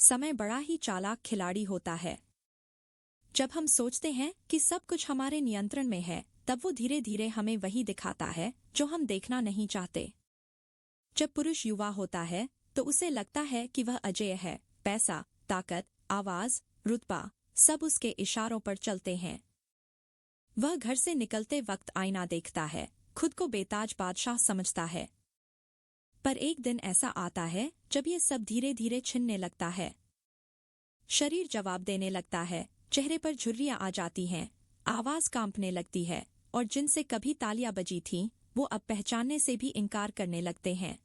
समय बड़ा ही चालाक खिलाड़ी होता है। जब हम सोचते हैं कि सब कुछ हमारे नियंत्रण में है, तब वो धीरे धीरे हमें वही दिखाता है जो हम देखना नहीं चाहते। जब पुरुष युवा होता है तो उसे लगता है कि वह अजेय है। पैसा, ताकत, आवाज, रुतबा सब उसके इशारों पर चलते हैं। वह घर से निकलते वक्त आईना देखता है, खुद को बेताज बादशाह समझता है। पर एक दिन ऐसा आता है जब ये सब धीरे धीरे छिनने लगता है। शरीर जवाब देने लगता है, चेहरे पर झुर्रियां आ जाती हैं, आवाज कांपने लगती है, और जिनसे कभी तालियां बजी थीं, वो अब पहचानने से भी इनकार करने लगते हैं।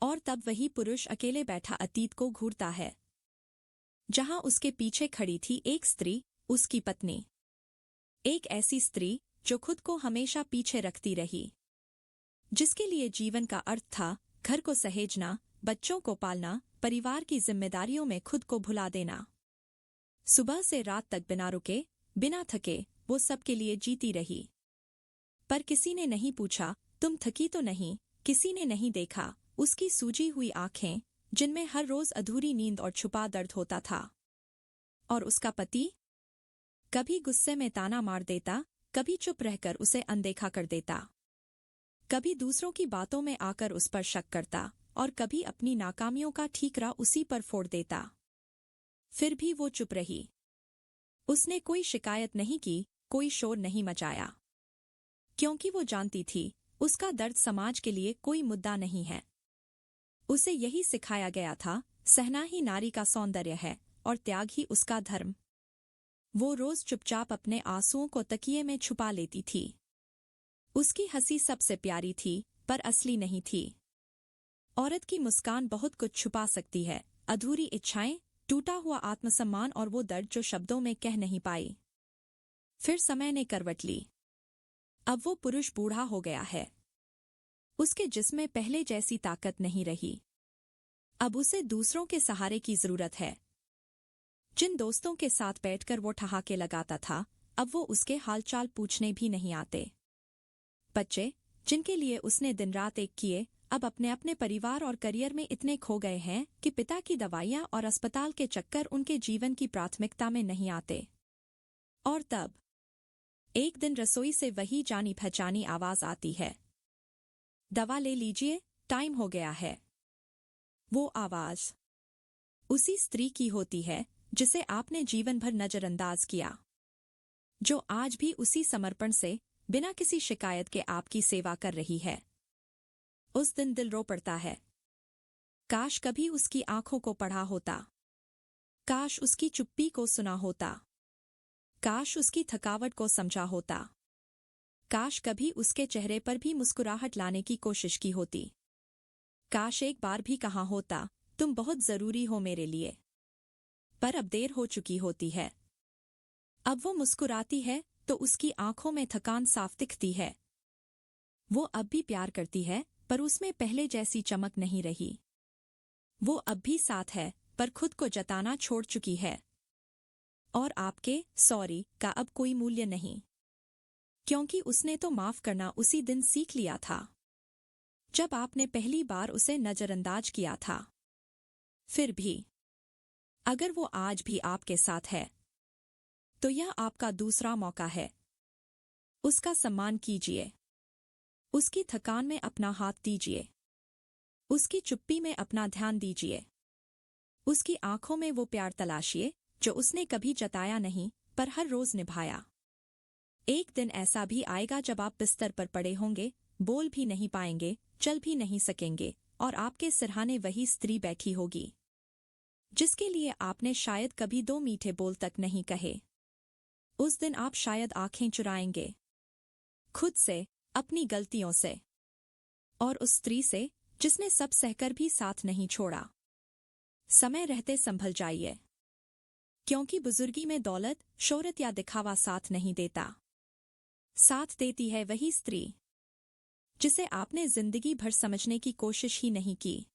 और तब वही पुरुष अकेले बैठा अतीत को घूरता है, जहां उसके पीछे खड़ी थी एक स्त्री, उसकी पत्नी। एक ऐसी स्त्री जो खुद को हमेशा पीछे रखती रही, जिसके लिए जीवन का अर्थ था घर को सहेजना, बच्चों को पालना, परिवार की जिम्मेदारियों में खुद को भुला देना। सुबह से रात तक बिना रुके, बिना थके वो सबके लिए जीती रही। पर किसी ने नहीं पूछा, तुम थकी तो नहीं? किसी ने नहीं देखा उसकी सूजी हुई आंखें, जिनमें हर रोज अधूरी नींद और छुपा दर्द होता था। और उसका पति कभी गुस्से में ताना मार देता, कभी चुप रहकर उसे अनदेखा कर देता, कभी दूसरों की बातों में आकर उस पर शक करता, और कभी अपनी नाकामियों का ठीकरा उसी पर फोड़ देता। फिर भी वो चुप रही। उसने कोई शिकायत नहीं की, कोई शोर नहीं मचाया, क्योंकि वो जानती थी उसका दर्द समाज के लिए कोई मुद्दा नहीं है। उसे यही सिखाया गया था, सहना ही नारी का सौंदर्य है और त्याग ही उसका धर्म। वो रोज चुपचाप अपने आंसुओं को तकिए में छुपा लेती थी। उसकी हंसी सबसे प्यारी थी, पर असली नहीं थी। औरत की मुस्कान बहुत कुछ छुपा सकती है, अधूरी इच्छाएं, टूटा हुआ आत्मसम्मान और वो दर्द जो शब्दों में कह नहीं पाई। फिर समय ने करवट ली। अब वो पुरुष बूढ़ा हो गया है। उसके जिस्म में पहले जैसी ताकत नहीं रही। अब उसे दूसरों के सहारे की जरूरत है। जिन दोस्तों के साथ बैठकर वो ठहाके लगाता था, अब वो उसके हालचाल पूछने भी नहीं आते। बच्चे, जिनके लिए उसने दिन रात एक किए, अब अपने अपने परिवार और करियर में इतने खो गए हैं कि पिता की दवाइयां और अस्पताल के चक्कर उनके जीवन की प्राथमिकता में नहीं आते। और तब एक दिन रसोई से वही जानी पहचानी आवाज आती है, दवा ले लीजिए, टाइम हो गया है। वो आवाज उसी स्त्री की होती है जिसे आपने जीवन भर नजरअंदाज किया, जो आज भी उसी समर्पण से बिना किसी शिकायत के आपकी सेवा कर रही है। उस दिन दिल रो पड़ता है। काश कभी उसकी आंखों को पढ़ा होता, काश उसकी चुप्पी को सुना होता, काश उसकी थकावट को समझा होता, काश कभी उसके चेहरे पर भी मुस्कुराहट लाने की कोशिश की होती। काश एक बार भी कहा होता, तुम बहुत जरूरी हो मेरे लिए। पर अब देर हो चुकी होती है। अब वो मुस्कुराती है तो उसकी आंखों में थकान साफ दिखती है। वो अब भी प्यार करती है, पर उसमें पहले जैसी चमक नहीं रही। वो अब भी साथ है, पर खुद को जताना छोड़ चुकी है। और आपके सॉरी का अब कोई मूल्य नहीं, क्योंकि उसने तो माफ करना उसी दिन सीख लिया था, जब आपने पहली बार उसे नजरअंदाज किया था। फिर भी अगर वो आज भी आपके साथ है, तो यह आपका दूसरा मौका है। उसका सम्मान कीजिए, उसकी थकान में अपना हाथ दीजिए, उसकी चुप्पी में अपना ध्यान दीजिए, उसकी आंखों में वो प्यार तलाशिए जो उसने कभी जताया नहीं, पर हर रोज निभाया। एक दिन ऐसा भी आएगा जब आप बिस्तर पर पड़े होंगे, बोल भी नहीं पाएंगे, चल भी नहीं सकेंगे, और आपके सिरहाने वही स्त्री बैठी होगी, जिसके लिए आपने शायद कभी दो मीठे बोल तक नहीं कहे। उस दिन आप शायद आंखें चुराएंगे, खुद से, अपनी गलतियों से, और उस स्त्री से जिसने सब सहकर भी साथ नहीं छोड़ा। समय रहते संभल जाइए, क्योंकि बुजुर्गी में दौलत, शोहरत या दिखावा साथ नहीं देता। साथ देती है वही स्त्री जिसे आपने जिंदगी भर समझने की कोशिश ही नहीं की।